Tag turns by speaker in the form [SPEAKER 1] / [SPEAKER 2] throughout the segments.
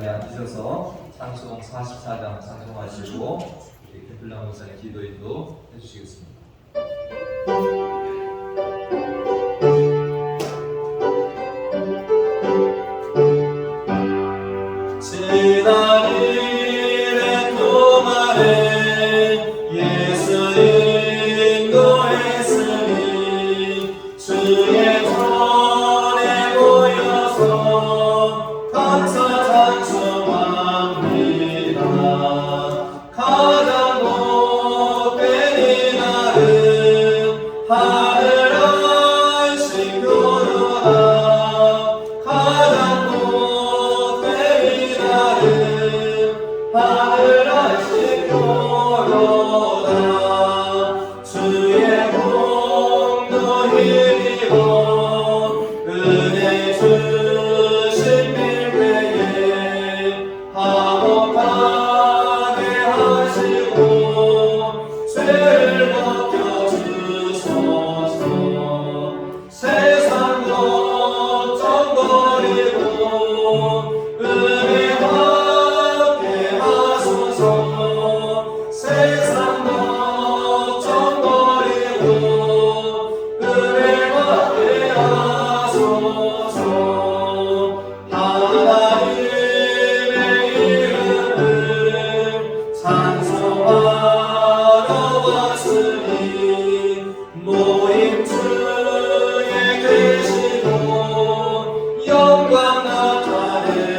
[SPEAKER 1] 자리에 앉으셔서 찬송 44장 찬송하시고 개플라 목사님 기도인도 해주시겠습니다.
[SPEAKER 2] 지난 일의 도말에 예수 인도했으니 주의 전에 모여서 감사 찬송합니다. 가장 복된 이날은 하늘 안식 교도다. 가장 복된 이날은 하늘 안식 교도다. 주의 공도 힘입어 은혜 주신 밀배에 화목하게 하시고 죄를 벗겨주소서. 세상도 정버리고 은혜 받게 하소서. 세상도 정버리고 은혜 받게 하소서. 하나님의 이름을 찬송하러 왔으니 모임 중에 계시고 영광 나타내소서.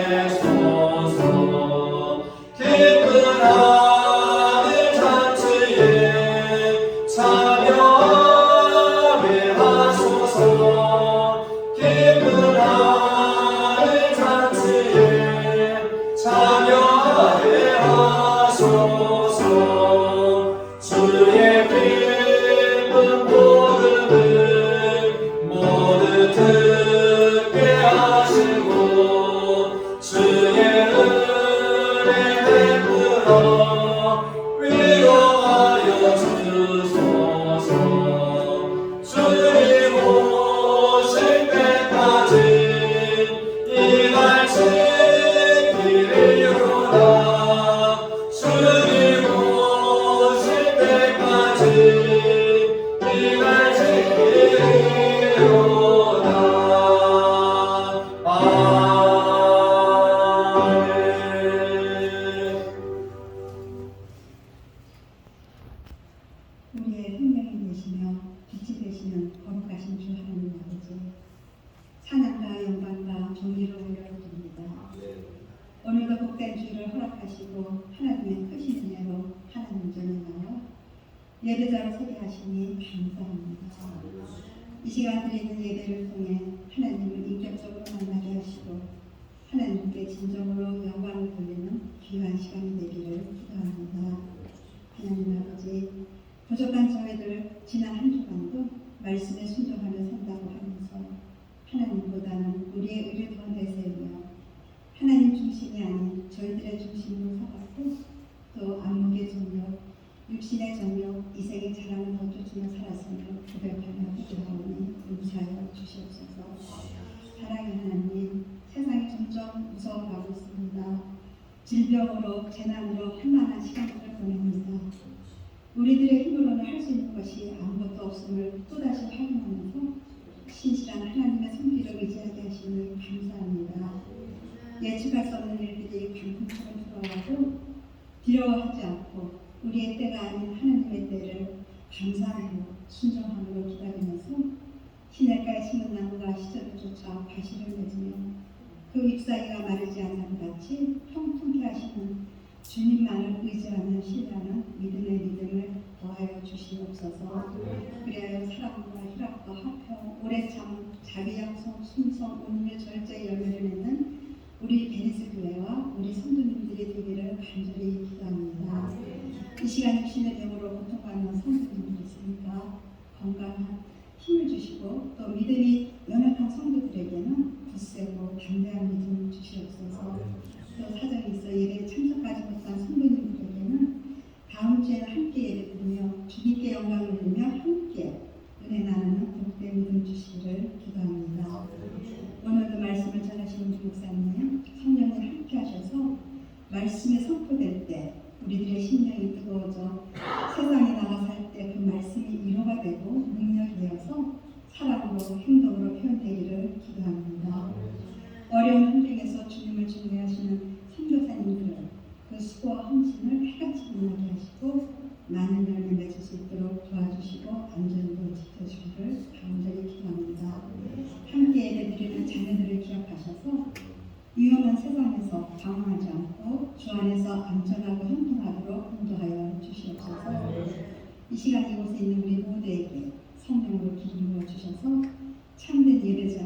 [SPEAKER 2] 기쁜 하늘 잔치에 참여하게 하소서. 기쁜 하늘 잔치에 참여하게 하소서. 주의 기쁜 복음을 모두 듣게 하시고 주의 은혜 베풀어 위로하여 주소서. 주님 오실 때까지 이날 지키리로다. 주님 오실 때까지 이날 지키리로다. 아멘.
[SPEAKER 3] 우리의 생명이 되시며 빛이 되시는 거룩하신 주 하나님 아버지, 찬양과 영광과 존귀를 올려드립니다. 오늘도 복된 주를 허락하시고 하나님의 크신 은혜로 하나님 전에 나와 예배자로 세계하시니 감사합니다. 이 시간 드리는 예배를 통해 하나님을 인격적으로 만나게 하시고 하나님께 진정으로 영광을 돌리는 귀한 시간이 되기를 기도합니다. 하나님 아버지, 부족한 저희들 지난 한 주간도 말씀에 순종하며 산다고 하면서 하나님보다는 우리의 의를 더 내세우며 하나님 중심이 아닌 저희들의 중심으로 서갔고 또 안목의 정욕, 육신의 정욕, 이생의 자랑을 덧주며 살았으며 고백하며 기도하오니 용서하여 주시옵소서. 사랑의 하나님, 세상이 점점 무서워가고 있습니다. 질병으로, 재난으로 험난한 시간들을 보냅니다. 우리들의 힘으로는 할 수 있는 것이 아무것도 없음을 또다시 확인하면서 신실한 하나님의 손길을 의지하게 하시니 감사합니다. 예측할 수 없는 일들이 광풍처럼 돌아와도 두려워하지 않고 우리의 때가 아닌 하나님의 때를 감사하며 순종함으로 기다리면서 시냇가에 심은 나무가 시절을 쫓아 과실을 맺으며 그 잎사귀가 마르지 않는 같이 통통케 하시는 주님만을 의지하는 신뢰하는 믿음의 믿음을 더하여 주시옵소서. 그리하여 사랑과 희락과 화평, 오래 참, 자기 약속, 순성, 운명의 절제의 열매를 맺는 우리 베니스 교회와 우리 성도님들이 되기를 간절히 기도합니다. 이 시간 육신의 병으로 고통받는 성도님들 있으니까 건강한 힘을 주시고 또 믿음이 연약한 성도들에게는 굳세고 담대한 믿음 주시옵소서. 또 사정이 있어 예배에 참석하지 못한 성도님들에게는 다음 주에는 함께 예배 드리며 주님께 영광을 돌리며 함께 은혜 나누는 복된 믿음 주시기를 기도합니다. 오늘도 말씀을 전하시는 목사님 성령님 함께 하셔서 말씀이 선포될 때 우리들의 심령이 뜨거워져 세상에 나가 살 때 그 말씀이 위로가 되고 능력이 되어서 사랑으로 행동으로 표현되기를 기도합니다. 어려운 환경에서 주님을 중매하시는 선교사님들을 그 수고와 헌신을 해같이 빛나게 하시고 많은 열매 맺을 수 있도록 도와주시고 안전도 지켜주기를 간절히 기도합니다. 함께 예배드리는 자녀들을 기억하셔서 위험한 세상에서 방황하지 않고 주 안에서 안전하고 형통하도록 인도하여 주시옵소서. 이 시간 이곳에 있는 우리 모두에게 성령으로 기름 부어 주셔서 참된 예배자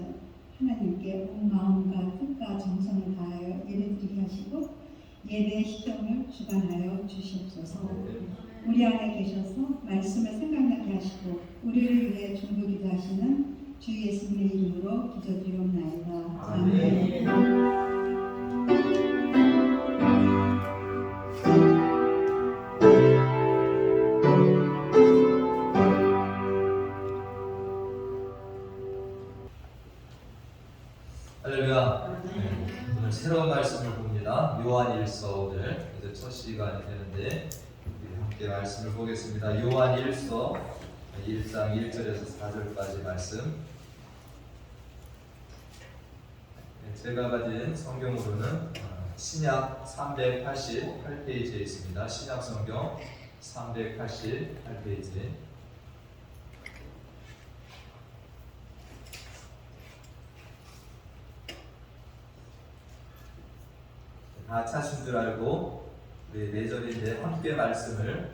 [SPEAKER 3] 하나님께 온 마음과 뜻과 정성을 다하여 예배드리게 하시고 예배의 시점을 주관하여 주시옵소서. 우리 안에 계셔서 말씀을 생각나게 하시고 우리를 위해 중보 기도하시는 주 예수님의 이름으로 기도드리옵나이다. 아멘.
[SPEAKER 1] 할렐루야. 오늘 새로운 말씀을 봅니다. 요한일서 오늘 이제 첫 시간이 되는데 우리 함께 말씀을 보겠습니다. 요한일서 1장 1절에서 4절까지 말씀. 제가 가진 성경으로는 신약 388페이지에 있습니다. 신약 성경 388페이지. 다 찾으신 줄 알고 우리 4절인데 함께 말씀을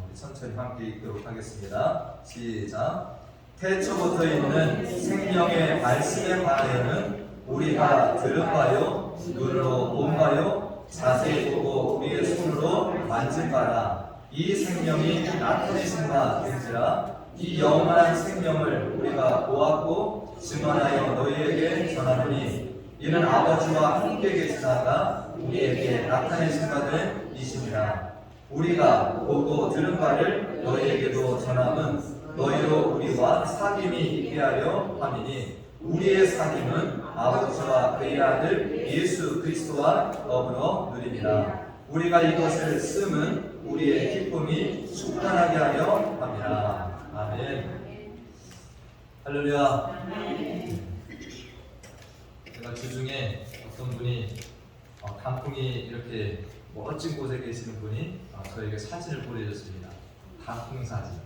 [SPEAKER 1] 우리 천천히 함께 읽도록 하겠습니다. 시작. 태초부터 있는 생명의 말씀에 관하여는 우리가 들은 바요 눈으로 본 바요 자세히 보고 우리의 손으로 만진 바라. 이 생명이 나타내신 바 된지라. 이 영원한 생명을 우리가 보았고 증언하여 너희에게 전하노니 이는 아버지와 함께 계시다가 우리에게 나타내신 바는 이시니라. 우리가 보고 들은 바를 너희에게도 전함은 너희로 우리와 사귐이 있게 하려 함이니 우리의 사귐은 아버지와 그의 아들 예수 그리스도와 더불어 누리니라. 우리가 이것을 쓰면 우리의 기쁨이 충만하게 하려 함이라. 아멘. 할렐루야. 제가 주중에 어떤 분이 단풍이 이렇게 멋진 곳에 계시는 분이 저에게 사진을 보내줬습니다. 단풍 사진.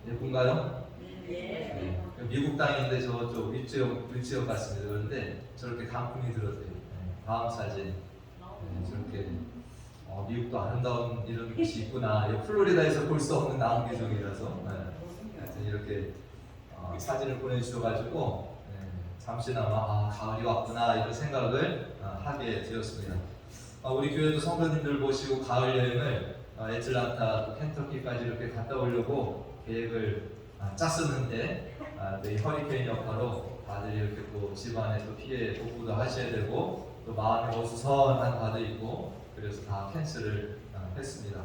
[SPEAKER 1] 예쁜가요? 네. 미국 땅인데 저쪽 윗지역 같습니다. 그런데 저렇게 단풍이 들었대요. 다음 사진. 저렇게 미국도 아름다운 이런 곳이 있구나. 플로리다에서 볼 수 없는 나무계종이라서 하여튼 이렇게 사진을 보내주셔가지고 잠시나마 가을이 왔구나 이런 생각을 하게 되었습니다. 우리 교회도 성도님들 모시고 가을 여행을 애틀란타 또 켄터키까지 이렇게 갔다 오려고 계획을 짰었는데 이 허리케인 여파로 다들 이렇게 또 집안에 또 피해 복구도 하셔야 되고 또 마음이 어수선한 바도 있고 그래서 다 캔슬을 했습니다.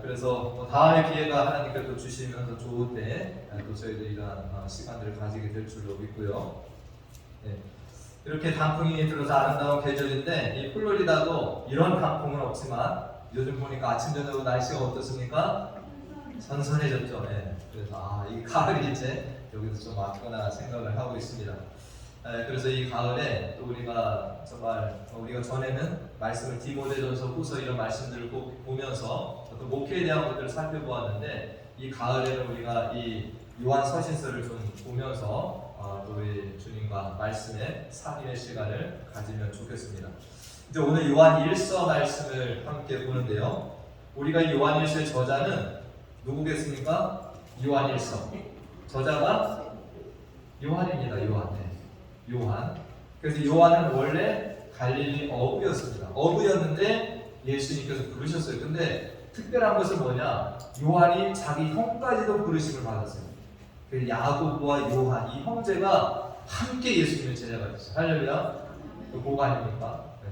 [SPEAKER 1] 그래서 다음에 기회가 하나님께 또 주시면 더 좋을 때 또 저희도 이러한 시간들을 가지게 될 줄로 믿고요. 네. 이렇게 단풍이 들어서 아름다운 계절인데 이 플로리다도 이런 단풍은 없지만 요즘 보니까 아침 저녁 날씨가 어떻습니까? 선선해졌죠. 네. 그래서 이 가을이 이제 여기도 좀 왔구나 생각을 하고 있습니다. 그래서 이 가을에 또 우리가 정말 우리가 전에는 말씀을 디모데전서 후서 이런 말씀들을 보면서 또 목회에 대한 것들을 살펴보았는데 이 가을에는 우리가 이 요한 서신서를 좀 보면서 또 우리 주님과 말씀의 상의의 시간을 가지면 좋겠습니다. 이제 오늘 요한 1서 말씀을 함께 보는데요. 우리가 이 요한 1서의 저자는 누구겠습니까? 요한 1서 저자가 요한입니다. 요한. 그래서 요한은 원래 갈릴리 어부였습니다. 어부였는데 예수님께서 부르셨어요. 근데 특별한 것은 뭐냐? 요한이 자기 형까지도 부르심을 받았어요. 그 야고보와 요한 이 형제가 함께 예수님의 제자가 됐어요. 할렐루야. 뭐가 아닙니까? 네.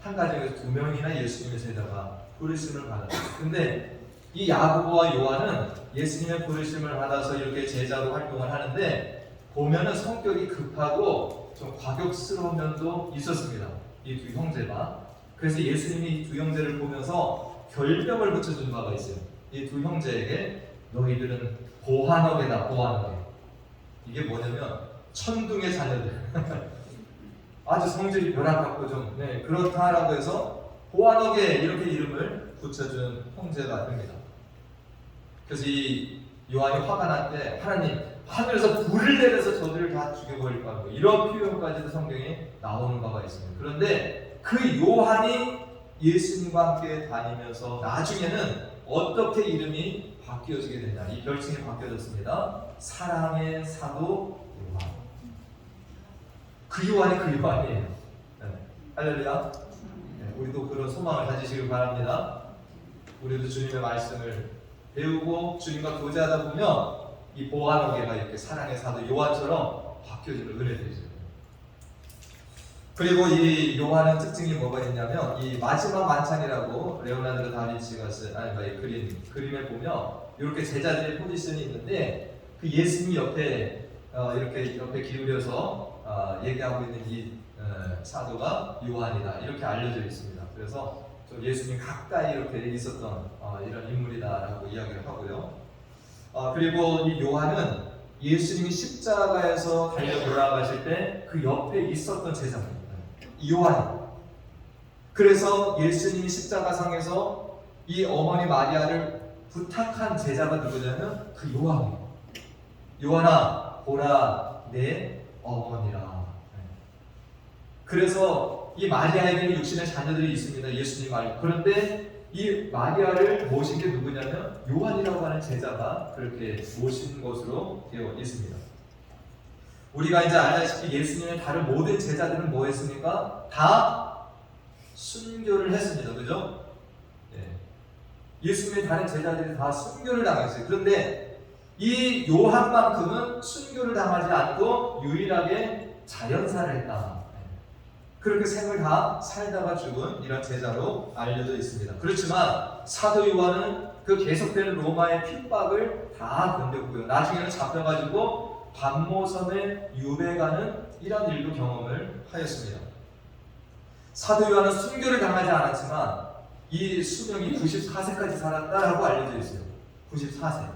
[SPEAKER 1] 한 가정에서 2명이나 예수님의 제자가 부르심을 받았어요. 근데 이 야고보와 요한은 예수님의 부르심을 받아서 이렇게 제자로 활동을 하는데 보면은 성격이 급하고 좀 과격스러운 면도 있었습니다. 이 두 형제가. 그래서 예수님이 이 두 형제를 보면서 별명을 붙여준 바가 있어요. 이 두 형제에게 너희들은 보한억이다. 보한억. 이게 뭐냐면 천둥의 자녀들. 아주 성질이 벼락같고 좀 그렇다라고 해서 보한억에 이렇게 이름을 붙여준 형제가 됩니다. 그래서 이 요한이 화가 날 때 하나님 하늘에서 불을 내려서 저들을 다 죽여버릴 거라고 이런 표현까지도 성경에 나오는 바가 있습니다. 그런데 그 요한이 예수님과 함께 다니면서 나중에는 어떻게 이름이 바뀌어지게 되냐, 이 별칭이 바뀌어졌습니다. 사랑의 사도 요한. 그 요한이 그 요한이에요. 할렐루야. 우리도 그런 소망을 가지시길 바랍니다. 우리도 주님의 말씀을 배우고 주님과 교제하다 보면 이 보한억에가 이렇게 사랑의 사도 요한처럼 바뀌어지는 은혜들이죠. 그리고 이 요한의 특징이 뭐가 있냐면 이 마지막 만찬이라고 레오나르도 다빈치가 쓴 그림에 보면 이렇게 제자들의 포지션이 있는데 그 예수님이 옆에 이렇게 옆에 기울여서 얘기하고 있는 이 사도가 요한이다 이렇게 알려져 있습니다. 그래서 좀 예수님 가까이 이렇게 있었던 이런 인물이다라고 이야기를 하고요. 그리고 이 요한은 예수님이 십자가에서 달려 돌아가실 때 그 옆에 있었던 제자입니다. 이 요한. 그래서 예수님이 십자가상에서 이 어머니 마리아를 부탁한 제자가 누구냐면 그 요한이에요. 요한아, 보라 내 어머니라. 그래서 이 마리아에게는 육신의 자녀들이 있습니다. 예수님 말. 그런데 이 마리아를 모신 게 누구냐면 요한이라고 하는 제자가 그렇게 모신 것으로 되어 있습니다. 우리가 이제 알다시피 예수님의 다른 모든 제자들은 뭐 했습니까? 다 순교를 했습니다. 그죠? 예수님의 다른 제자들이 다 순교를 당했어요. 그런데 이 요한만큼은 순교를 당하지 않고 유일하게 자연사를 했다. 그렇게 생을 다 살다가 죽은 이런 제자로 알려져 있습니다. 그렇지만 사도 요한은 그 계속되는 로마의 핍박을 다 견뎠고요. 나중에는 잡혀가지고 반모섬에 유배가는 이런 일도 경험을 하였습니다. 사도 요한은 순교를 당하지 않았지만 이 수명이 94세까지 살았다라고 알려져 있어요. 94세.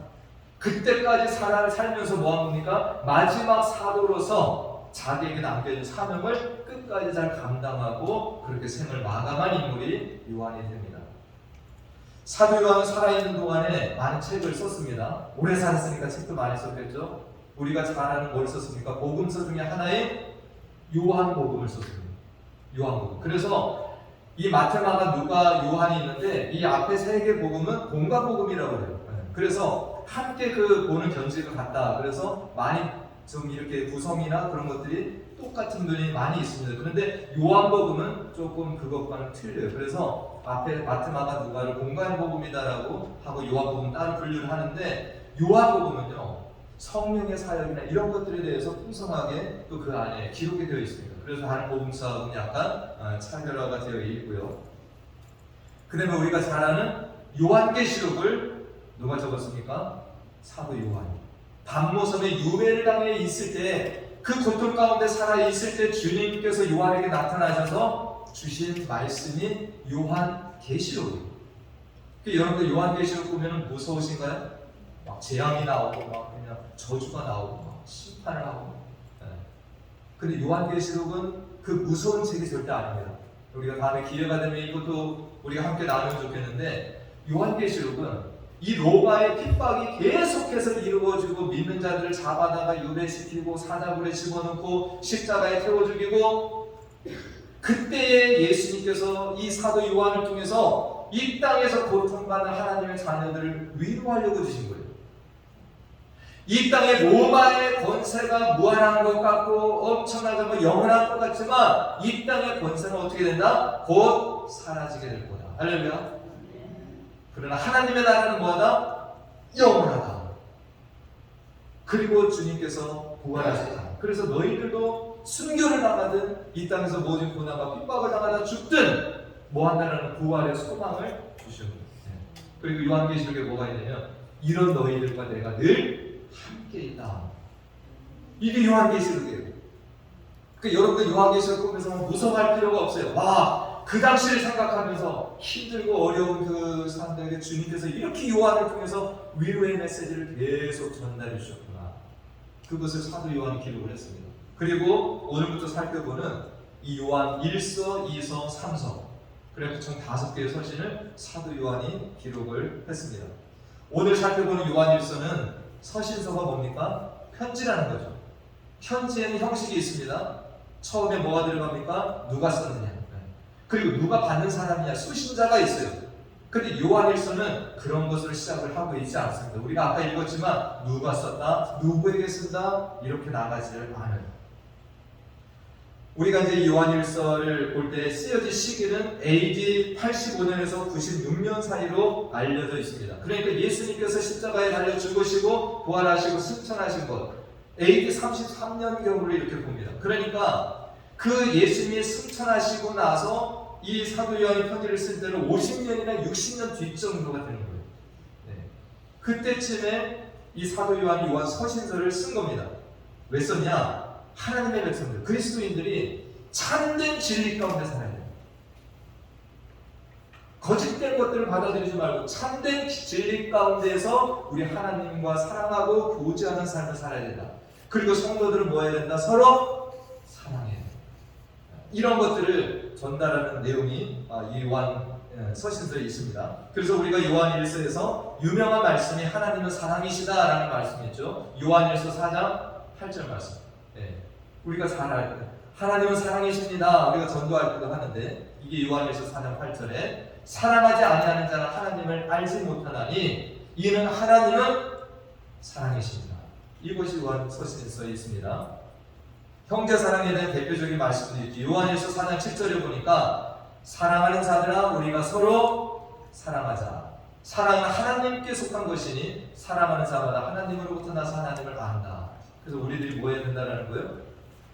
[SPEAKER 1] 그때까지 살면서 뭐한 겁니까? 마지막 사도로서 자기에게 남겨진 사명을 끝까지 잘 감당하고 그렇게 생을 마감한 인물이 요한이 됩니다. 사도 요한은 살아있는 동안에 많은 책을 썼습니다. 오래 살았으니까 책도 많이 썼겠죠. 우리가 잘 아는 뭘 썼습니까? 복음서 중에 하나인 요한복음을 썼습니다. 요한복음. 그래서 이 마태, 마가, 누가, 요한이 있는데 이 앞에 세 개 복음은 공과복음이라고 해요. 그래서 함께 그 보는 견지가 같다. 그래서 많이 좀 이렇게 구성이나 그런 것들이 똑같은 분이 많이 있습니다. 그런데 요한복음은 조금 그것과는 틀려요. 그래서 앞에 마태, 마가, 누가를 공관복음이다라고 하고 요한복음 따로 분류를 하는데 요한복음은요 성령의 사역이나 이런 것들에 대해서 풍성하게 또 그 안에 기록이 되어 있습니다. 그래서 다른 복음서하고는 약간 차별화가 되어 있고요. 그 다음에 우리가 잘 아는 요한계시록을 누가 적었습니까? 사도 요한이. 반모섬에 유배를 당해 있을 때 그 고통 가운데 살아 있을 때 주님께서 요한에게 나타나셔서 주신 말씀이 요한계시록이에요. 여러분들 요한계시록 보면 무서우신가요? 막 재앙이 나오고 막 그냥 저주가 나오고 막 심판을 하고. 근데 요한계시록은 그 무서운 책이 절대 아닙니다. 우리가 다음에 기회가 되면 이것도 우리가 함께 나누면 좋겠는데 요한계시록은 이 로마의 핍박이 계속해서 이루어지고 믿는 자들을 잡아다가 유배시키고 사자굴에 집어넣고 십자가에 태워 죽이고 그때에 예수님께서 이 사도 요한을 통해서 이 땅에서 고통받는 하나님의 자녀들을 위로하려고 주신 거예요. 이 땅에 로마의 권세가 무한한 것 같고 엄청나고 영원한 것 같지만 이 땅의 권세는 어떻게 된다? 곧 사라지게 될 거다. 할렐루야. 그러나 하나님의 나라는 뭐하다? 영원하다. 그리고 주님께서 부활하셨다. 그래서 너희들도 순교를 당하든 이 땅에서 모든 고난과 핍박을 당하다 죽든 뭐한다라는 부활의 소망을 주셨습니다. 그리고 요한계시록에 뭐가 있냐면 이런 너희들과 내가 늘 함께 있다. 이게 요한계시록이에요. 그러니까 여러분들 요한계시록 보면서 무서워할 필요가 없어요. 와, 그 당시를 생각하면서 힘들고 어려운 그 사람들에게 주님께서 이렇게 요한을 통해서 위로의 메시지를 계속 전달해 주셨구나. 그것을 사도 요한이 기록을 했습니다. 그리고 오늘부터 살펴보는 이 요한 1서, 2서, 3서, 그래서 총 5개의 서신을 사도 요한이 기록을 했습니다. 오늘 살펴보는 요한 1서는 서신서가 뭡니까? 편지라는 거죠. 편지에는 형식이 있습니다. 처음에 뭐가 들어갑니까? 누가 썼느냐. 그리고 누가 받는 사람이냐. 수신자가 있어요. 근데 요한 1서는 그런 것으로 시작을 하고 있지 않습니다. 우리가 아까 읽었지만 누가 썼다, 누구에게 쓴다 이렇게 나가지를 않아요. 우리가 이제 요한 1서를 볼 때 쓰여진 시기는 AD 85년에서 96년 사이로 알려져 있습니다. 그러니까 예수님께서 십자가에 달려 죽으시고 부활하시고 승천하신 것 AD 33년경으로 이렇게 봅니다. 그러니까 그 예수님이 승천하시고 나서 이 사도 요한이 편지를 쓸 때는 50년이나 60년 뒤 정도가 되는 거예요. 네. 그때쯤에 이 사도 요한이 요한 서신서를 쓴 겁니다. 왜 썼냐? 하나님의 백성들, 그리스도인들이 참된 진리 가운데 살아야 돼요. 거짓된 것들을 받아들이지 말고 참된 진리 가운데서 우리 하나님과 사랑하고 교제하는 삶을 살아야 된다. 그리고 성도들은 뭐 해야 된다? 서로 사랑해야 된다. 이런 것들을 전달하는 내용이 이 요한 서신서에 있습니다. 그래서 우리가 요한 1서에서 유명한 말씀이 하나님은 사랑이시다라는 말씀이 있죠. 요한 1서 4장 8절 말씀. 네. 우리가 잘 알고 하나님은 사랑이십니다. 우리가 전도할 때도 하는데 이게 요한일서 4장 8절에 사랑하지 아니하는 자는 하나님을 알지 못하나니 이는 하나님은 사랑이십니다. 이것이 요한 서신서에 있습니다. 형제 사랑에 대한 대표적인 말씀도 있죠. 요한일서 4장 7절에 보니까 사랑하는 자들아 우리가 서로 사랑하자. 사랑은 하나님께 속한 것이니 사랑하는 자마다 하나님으로부터 나서 하나님을 안다. 그래서 우리들이 뭐 해야 된다는 거예요?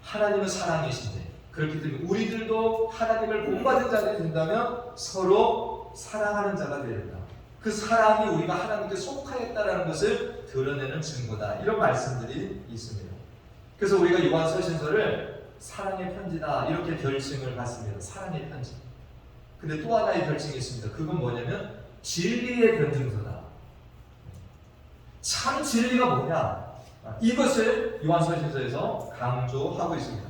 [SPEAKER 1] 하나님은 사랑이신데 그렇기 때문에 우리들도 하나님을 본받은 자가 된다면 서로 사랑하는 자가 되야 된다. 그 사랑이 우리가 하나님께 속하였다는 것을 드러내는 증거다. 이런 말씀들이 있습니다. 그래서 우리가 요한 서신서를 사랑의 편지다 이렇게 별칭을 받습니다. 사랑의 편지. 근데 또 하나의 별칭이 있습니다. 그건 뭐냐면 진리의 변증서다. 참 진리가 뭐냐? 이것을 요한서신서에서 강조하고 있습니다.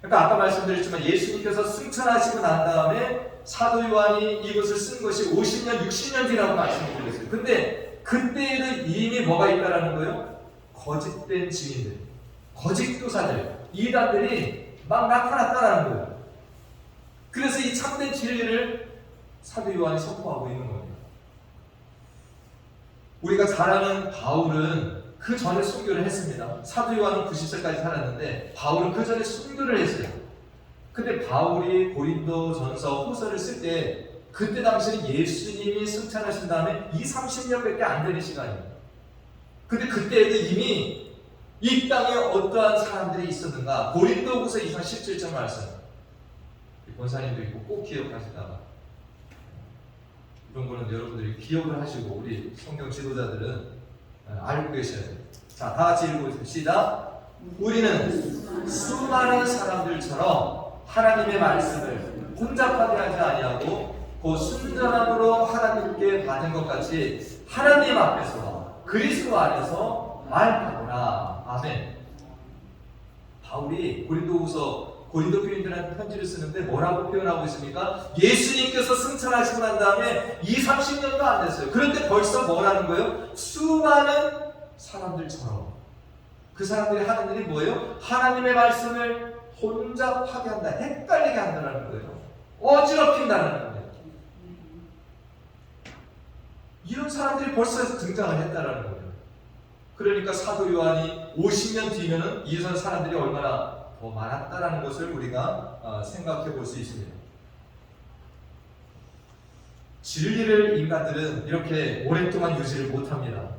[SPEAKER 1] 그러니까 아까 말씀드렸지만 예수님께서 승천하시고 난 다음에 사도 요한이 이것을 쓴 것이 50년, 60년 뒤라고 말씀을 드렸어요. 근데 그때에는 이미 뭐가 있다라는 거예요? 거짓된 증인들, 거짓 교사들, 이단들이 막 나타났다라는 거예요. 그래서 이 참된 진리를 사도 요한이 선포하고 있는 겁니다. 우리가 잘 아는 바울은 그 전에 순교를 했습니다. 사도 요한은 90세까지 살았는데 바울은 그 전에 순교를 했어요. 근데 바울이 고린도 전서 후서를 쓸 때 그때 당시는 예수님이 승천하신 다음에 20-30년밖에 안 되는 시간이에요. 근데 그때에도 이미 이 땅에 어떠한 사람들이 있었는가? 고린도 후서 2장 17절 말씀. 권사님도 있고 꼭 기억하시다가 이런 거는 여러분들이 기억을 하시고 우리 성경 지도자들은 알고 계셔야 돼요. 자, 다 같이 읽어보세요. 시작. 우리는 수많은 사람들처럼 하나님의 말씀을 혼잡하게 하지 아니하고 그 순전함으로 하나님께 받은 것 같이 하나님 앞에서 그리스도 안에서 말하노라. 아멘. 바울이 고린도 교인들한테 편지를 쓰는데 뭐라고 표현하고 있습니까? 예수님께서 승천하시고 난 다음에 20-30년도 안 됐어요. 그런데 벌써 뭐라는 거예요? 수많은 사람들처럼. 그 사람들이 하는 일이 뭐예요? 하나님의 말씀을 혼잡하게 한다, 헷갈리게 한다는 거예요. 어지럽힌다는 거예요. 이런 사람들이 벌써 등장을 했다는 거예요. 그러니까 사도 요한이 50년 뒤면은 이런 사람들이 얼마나 더 많았다라는 것을 우리가 생각해 볼 수 있습니다. 진리를 인간들은 이렇게 오랫동안 유지를 못합니다.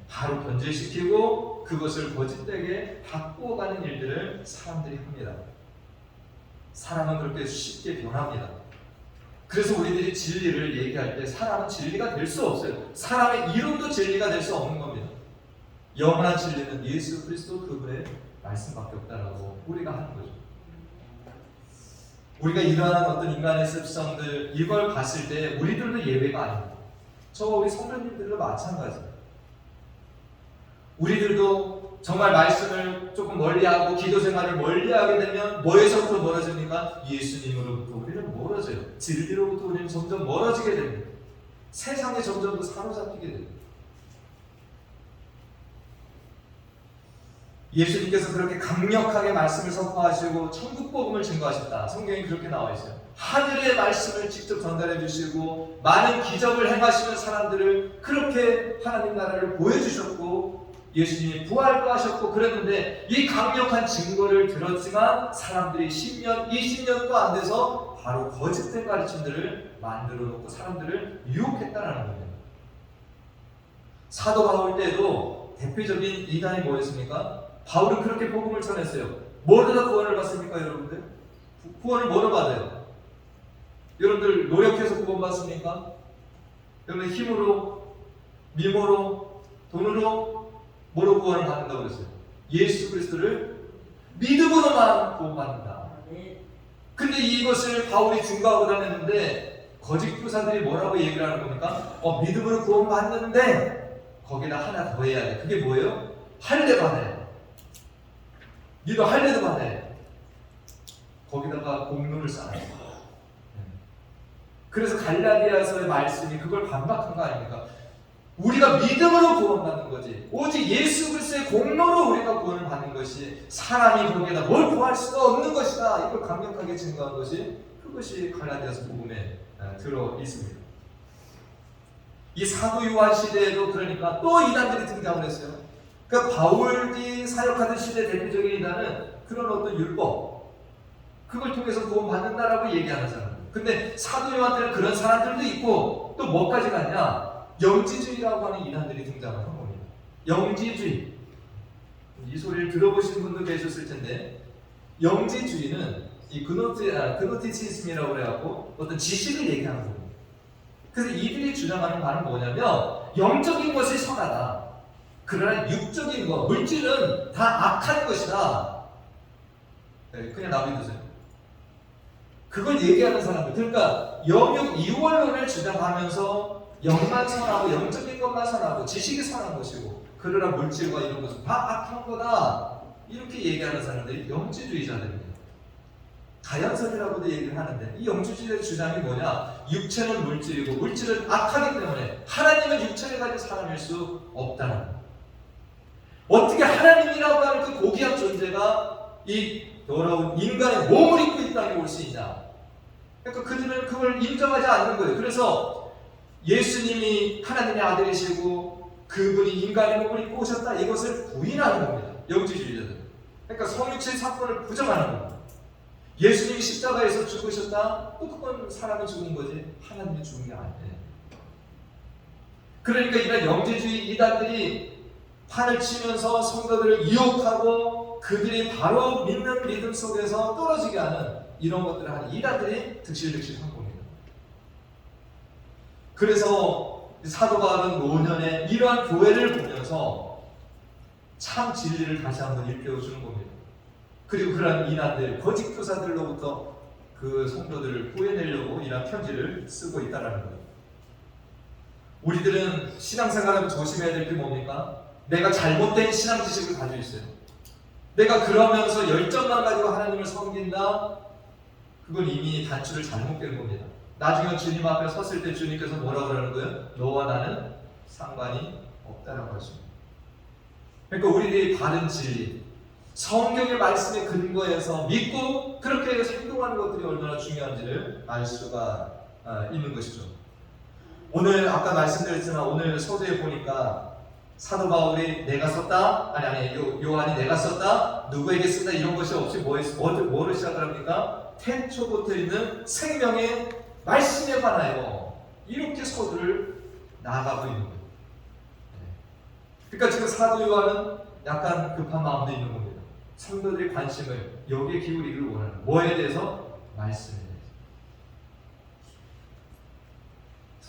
[SPEAKER 1] 바로 변질시키고 그것을 거짓되게 바꾸어가는 일들을 사람들이 합니다. 사람은 그렇게 쉽게 변합니다. 그래서 우리들이 진리를 얘기할 때 사람은 진리가 될 수 없어요. 사람의 이론도 진리가 될 수 없는 겁니다. 영원한 진리는 예수 그리스도 그분의 말씀밖에 없다라고 우리가 하는 거죠. 우리가 이러한 어떤 인간의 습성들 이걸 봤을 때 우리들도 예외가 아닙니다. 저와 우리 성도님들도 마찬가지예요. 우리들도 정말 말씀을 조금 멀리하고 기도 생활을 멀리하게 되면 뭐에서부터 멀어집니까? 예수님으로부터 우리는 멀어져요. 진리로부터 우리는 점점 멀어지게 됩니다. 세상에 점점 더 사로잡히게 됩니다. 예수님께서 그렇게 강력하게 말씀을 선포하시고 천국 복음을 증거하셨다. 성경에 그렇게 나와 있어요. 하늘의 말씀을 직접 전달해 주시고 많은 기적을 행하시는 사람들을 그렇게 하나님 나라를 보여주셨고 예수님이 부활도 하셨고 그랬는데 이 강력한 증거를 들었지만 사람들이 10년, 20년도 안 돼서 바로 거짓된 가르침들을 만들어 놓고 사람들을 유혹했다라는 겁니다. 사도 바울 때도 대표적인 이단이 뭐였습니까? 바울은 그렇게 복음을 전했어요. 뭐로다 구원을 받습니까, 여러분들? 구원을 뭐로 받아요? 여러분들 노력해서 구원 받습니까? 여러분들 힘으로, 미모로, 돈으로 뭐로 구원을 받는다고 그랬어요? 예수 그리스도를 믿음으로만 구원받는다. 근데 이것을 바울이 증거하고 다녔는데 거짓 교사들이 뭐라고 얘기를 하는 겁니까? 믿음으로 구원받는데 거기다 하나 더 해야 돼. 그게 뭐예요? 할례 받아야 돼. 니도 할례도 받아야 돼. 거기다가 공로를 쌓아야 돼. 그래서 갈라디아서의 말씀이 그걸 반박한 거 아닙니까? 우리가 믿음으로 구원받는 거지. 오직 예수 그리스도의 공로로 우리가 구원을 받는 것이 사람이 거기에다 뭘 구할 수가 없는 것이다. 이걸 강력하게 증거한 것이 그것이 갈라디아서 복음에 들어 있습니다. 이 사도 요한 시대에도 그러니까 또 이단들이 등장을 했어요. 그러니까 바울이 사역하던 시대 대표적인 이단은 그런 어떤 율법 그걸 통해서 구원받는다라고 얘기하는 사람. 근데 사도 요한 때는 그런 사람들도 있고 또 뭐까지 갔냐? 영지주의라고 하는 이단들이 등장을 한 겁니다. 영지주의. 이 소리를 들어보신 분도 계셨을 텐데 영지주의는 이 그노티시즘이라고 그래갖고 어떤 지식을 얘기하는 겁니다. 그래서 이들이 주장하는 바는 뭐냐면 영적인 것이 선하다. 그러나 육적인 것, 물질은 다 악한 것이다. 그냥 놔두세요. 그걸 얘기하는 사람들. 그러니까 영육 이원론을 주장하면서 영만 선하고 영적인 것만 선하고 지식이 선한 것이고 그러나 물질과 이런 것은 다 악한 거다. 이렇게 얘기하는 사람들이 영지주의자들입니다. 가연설이라고도 얘기를 하는데 이 영지주의의 주장이 뭐냐? 육체는 물질이고 물질은 악하기 때문에 하나님은 육체를 가진 사람일 수 없다는 거예요. 어떻게 하나님이라고 하는 그 고귀한 존재가 이 더러운 인간의 몸을 입고 이 땅에 올 수 있냐? 그러니까 그들은 그걸 인정하지 않는 거예요. 그래서 예수님이 하나님의 아들이시고 그분이 인간의 몸을 입고 오셨다 이것을 부인하는 겁니다. 영지주의자들. 그러니까 성육체 사건을 부정하는 겁니다. 예수님이 십자가에서 죽으셨다? 또 그건 사람이 죽은 거지 하나님이 죽은 게 아니에요. 그러니까 이런 영지주의 이단들이 판을 치면서 성도들을 유혹하고 그들이 바로 믿는 믿음 속에서 떨어지게 하는 이런 것들을 하는 이단들이 득실득실한 겁니다. 그래서 사도 바울은 노년에 이러한 교회를 보면서 참 진리를 다시 한번 일깨워주는 겁니다. 그리고 그러한 이단들, 거짓 교사들로부터 그 성도들을 구해내려고 이러한 편지를 쓰고 있다는 거예요. 우리들은 신앙생활하면 조심해야 될 게 뭡니까? 내가 잘못된 신앙 지식을 가지고 있어요. 내가 그러면서 열정만 가지고 하나님을 섬긴다? 그건 이미 단추를 잘못 깬 겁니다. 나중에 주님 앞에 섰을 때 주님께서 뭐라고 그러는 거예요? 너와 나는 상관이 없다라고 하십니다. 그러니까 우리들이 바른 진리, 성경의 말씀에 근거해서 믿고 그렇게 행동하는 것들이 얼마나 중요한지를 알 수가 있는 것이죠. 오늘 아까 말씀드렸지만 오늘 서두에 보니까 사도 바울이 내가 썼다? 아니 요한이 내가 썼다? 누구에게 쓴다? 이런 것이 없이 뭐를 시작을 합니까? 태초부터 있는 생명의 말씀에 관하여 이렇게 서두를 나아가고 있는 거예요. 그러니까 지금 사도 요한은 약간 급한 마음도 있는 겁니다. 성도들의 관심을 여기에 기울이기를 원하는 뭐에 대해서? 말씀에 대해서.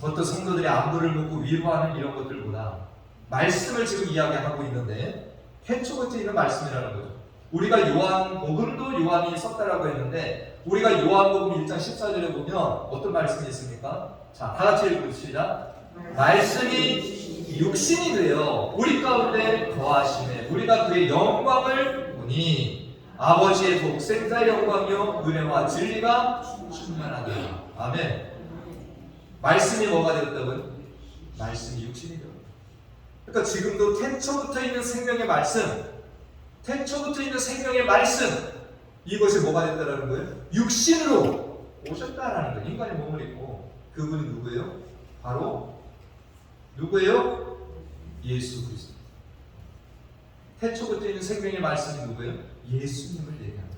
[SPEAKER 1] 어떤 성도들의 안부를 묻고 위로하는 이런 것들보다 말씀을 지금 이야기하고 있는데 태초부터 있는 말씀이라는 거죠. 우리가 요한복음도 요한이 썼다라고 했는데 우리가 요한복음 1장 14절에 보면 어떤 말씀이 있습니까? 자, 다 같이 읽읍시다. 말씀이 육신이 되어 우리 가운데 거하시네. 우리가 그의 영광을 보니 아버지의 독생자의 영광이요 은혜와 진리가 충만하다. 아멘. 말씀이 뭐가 되었다고요? 말씀이 육신이 되었다. 그러니까 지금도 태초부터 있는 생명의 말씀, 태초부터 있는 생명의 말씀, 이것이 뭐가 됐다라는 거예요? 육신으로 오셨다라는 거예요. 인간의 몸을 입고. 그분이 누구예요? 바로 누구예요? 예수 그리스도. 태초부터 있는 생명의 말씀이 누구예요? 예수님을 얘기합니다.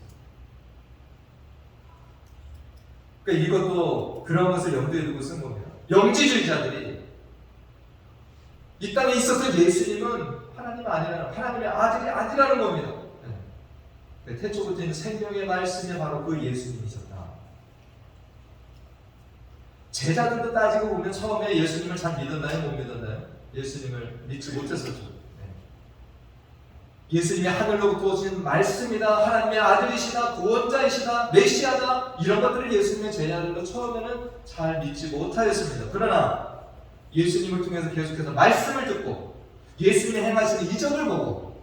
[SPEAKER 1] 그러니까 이것도 그런 것을 염두에 두고 쓴 겁니다. 영지주의자들이 이 땅에 있었던 예수님은 하나님 아니라는, 하나님의 아들이 아니라는 겁니다. 네. 태초부터 있는 생명의 말씀이 바로 그 예수님이셨다. 제자들도 따지고 보면 처음에 예수님을 잘 믿었나요? 못 믿었나요? 예수님을 믿지 못했었죠. 네. 예수님이 하늘로부터 오신 말씀이다, 하나님의 아들이시다, 구원자이시다, 메시아다, 이런 것들을 예수님의 제자들도 처음에는 잘 믿지 못하였습니다. 그러나 예수님을 통해서 계속해서 말씀을 듣고 예수님이 행하시는 이적을 보고,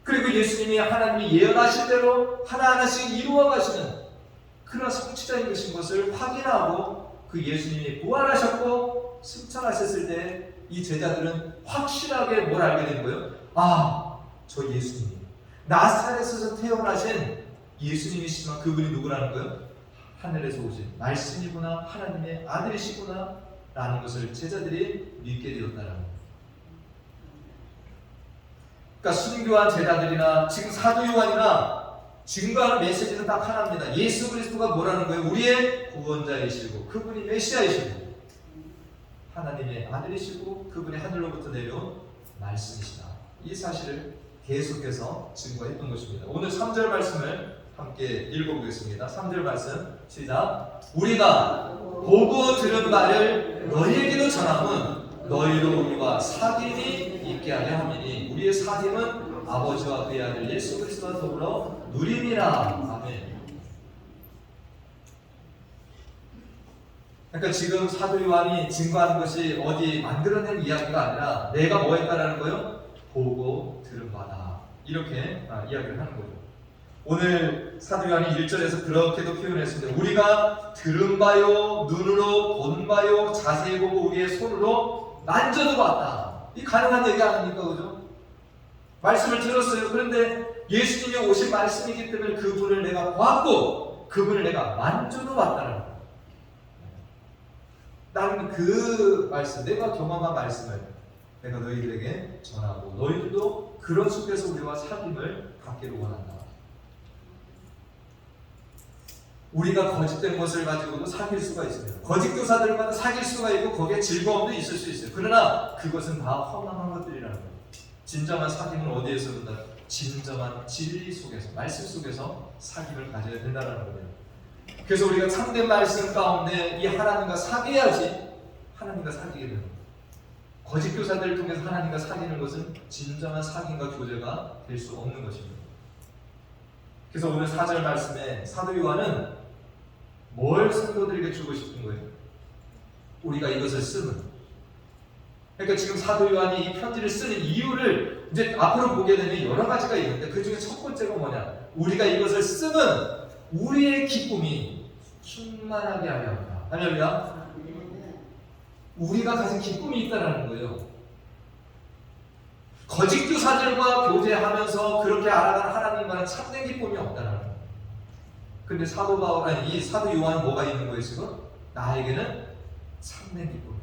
[SPEAKER 1] 그리고 예수님이 하나님이 예언하신 대로 하나하나씩 이루어 가시는 그런 성취자인 것을 확인하고 그 예수님이 부활하셨고 승천하셨을 때 이 제자들은 확실하게 뭘 알게 된 거예요? 아, 저 예수님, 나사렛에서 태어나신 예수님이시지만 그분이 누구라는 거예요? 하늘에서 오신 말씀이구나, 하나님의 아들이시구나 라는 것을 제자들이 믿게 되었다는 거예요. 그러니까 순교한 제자들이나 지금 사도 요한이나 증거하는 메시지는 딱 하나입니다. 예수 그리스도가 뭐라는 거예요? 우리의 구원자이시고 그분이 메시아이시고 하나님의 아들이시고 그분이 하늘로부터 내려온 말씀이시다. 이 사실을 계속해서 증거했던 것입니다. 오늘 3절 말씀을 함께 읽어보겠습니다. 3절 말씀 시작. 우리가 보고 들은 바를 너희에게도 전함은 너희로 우리와 사귐이 있게 하려 함이니 우리의 사귐은 아버지와 그의 아들 예수 그리스도와 더불어 누림이라. 아멘. 그러니까 지금 사도 요한이 증거하는 것이 어디 만들어낸 이야기가 아니라 내가 뭐 했다라는 거예요? 보고 들은 바다. 이렇게 이야기를 하는 거죠. 오늘 사도 요한이 1절에서 그렇게도 표현했습니다. 우리가 들은 바요, 눈으로 본 바요, 자세히 보고 우리의 손으로 만져도 봤다. 이 가능한 얘기 아닙니까? 그죠? 말씀을 들었어요. 그런데 예수님이 오신 말씀이기 때문에 그분을 내가 보았고 그분을 내가 만져도 봤다는 거예요. 나는 그 말씀, 내가 경험한 말씀을 내가 너희들에게 전하고 너희들도 그런 속에서 우리와 사귐을 갖기를 원한다. 우리가 거짓된 것을 가지고도 사귈 수가 있습니다. 거짓 교사들과도 사귈 수가 있고 거기에 즐거움도 있을 수 있어요. 그러나 그것은 다 허망한 것들이라는 거예요. 진정한 사귐은 어디에서 온다? 진정한 진리 속에서, 말씀 속에서 사귐을 가져야 된다는 거예요. 그래서 우리가 참된 말씀 가운데 이 하나님과 사귀어야지 하나님과 사귀게 되는 거예요. 거짓 교사들을 통해서 하나님과 사귀는 것은 진정한 사귐과 교제가 될 수 없는 것입니다. 그래서 오늘 4절 말씀에 사도 요한은 뭘 성도들에게 주고 싶은 거예요? 우리가 이것을 쓰는. 그러니까 지금 사도 요한이 이 편지를 쓰는 이유를 이제 앞으로 보게 되면 여러 가지가 있는데 그 중에 첫 번째가 뭐냐? 우리가 이것을 쓰는 우리의 기쁨이 충만하게 하려 합니다. 할렐루야. 우리가 가진 기쁨이 있다는 거예요. 거짓 교사들과 교제하면서 그렇게 알아가는 하나님과는 참된 기쁨이 없다는 거예요. 근데 사도 바울, 아니 이 사도 요한은 뭐가 있는 거예요 지금? 나에게는 참된 기쁨입니다.